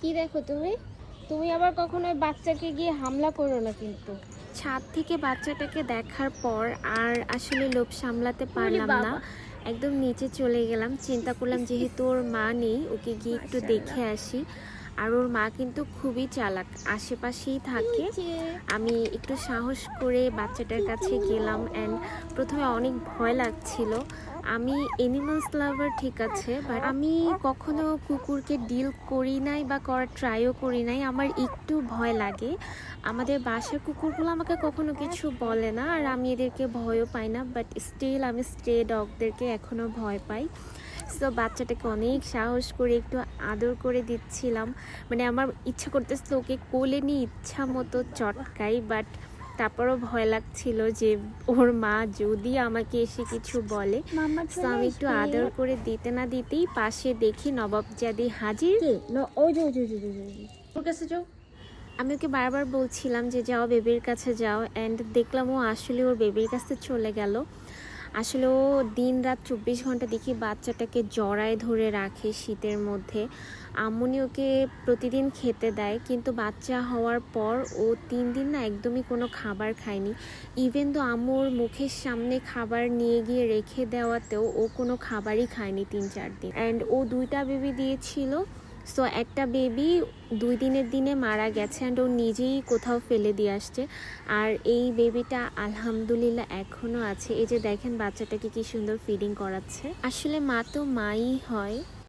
কি দেখো তুমি? তুমি আবার কখনো ওই বাচ্চাকে গিয়ে হামলা করো না কিন্তু। ছাদ থেকে বাচ্চাটাকে দেখার পর আর আসলে লোভ সামলাতে ওরে পারলাম না, বাবা, একদম নিচে চলে গেলাম। চিন্তা করলাম যেহেতু ওর মা নেই, ওকে গিয়ে একটু মাশাআল্লাহ। দেখে আসি। আর ওর মা কিন্তু খুবই চালাক, আশেপাশেই ওই থাকে। যে আমি একটু সাহস করে বাচ্চাটার কাছে গেলাম অ্যান্ড প্রথমে অনেক ভয় লাগছিল। আমি এনিমালস লাভার, ঠিক আছে, বাট আমি কখনো কুকুরকে ডিল করি নাই বা করার ট্রাইও করি নাই। আমার একটু ভয় লাগে। আমাদের বাসার কুকুরগুলো আমাকে কখনো কিছু বলে না আর আমি এদেরকে ভয়ও পাই না, বাট স্টিল আমি স্ট্রে ডগদেরকে এখনও ভয় পাই। সো বাচ্চাটাকে অনেক সাহস করে একটু আদর করে দিচ্ছিলাম। মানে আমার ইচ্ছা করতেছিল ওকে কোলে নিয়ে ইচ্ছা মতো চটকাই, বাট তারপরও ভয় লাগছিল যে ওর মা যদি আমাকে এসে কিছু বলে। মাম্মা সো চলে আমি একটু আসবে। আদর করে দিতে না দিতেই পাশে দেখি নবাবজাদি হাজির। কে? ওই যে ওই যে ওই যে ওই যে, ওই যে। ওর কাছে যাও। আমি ওকে বারবার বলছিলাম যে যাও বেবির কাছে যাও, অ্যান্ড দেখলাম ও আসলে ওর বেবির কাছে চলে গেল। আসলে ও দিন রাত 24 ঘন্টা দেখি বাচ্চাটাকে জড়ায় ধরে রাখে শীতের মধ্যে। আম্মুনি ওকে প্রতিদিন খেতে দেয়, কিন্তু বাচ্চা হওয়ার পর ও 3 দিন না একদমই কোনো খাবার খায়নি। ইভেন তো আম্মুর মুখের সামনে খাবার নিয়ে গিয়ে রেখে দেওয়াতেও ও কোনো খাবারই খায়নি 3-4 দিন। অ্যান্ড ও 2টা বেবি দিয়েছিল। সো একটা বেবি 2 দিনের দিনে মারা গেছে অ্যান্ড ও নিজেই কোথাও ফেলে দিয়ে আসছে। আর এই বেবিটা আলহামদুলিল্লাহ এখনও আছে। এই যে দেখেন বাচ্চাটাকে কি সুন্দর ফিডিং করাচ্ছে। আসলে মা তো মাই হয়।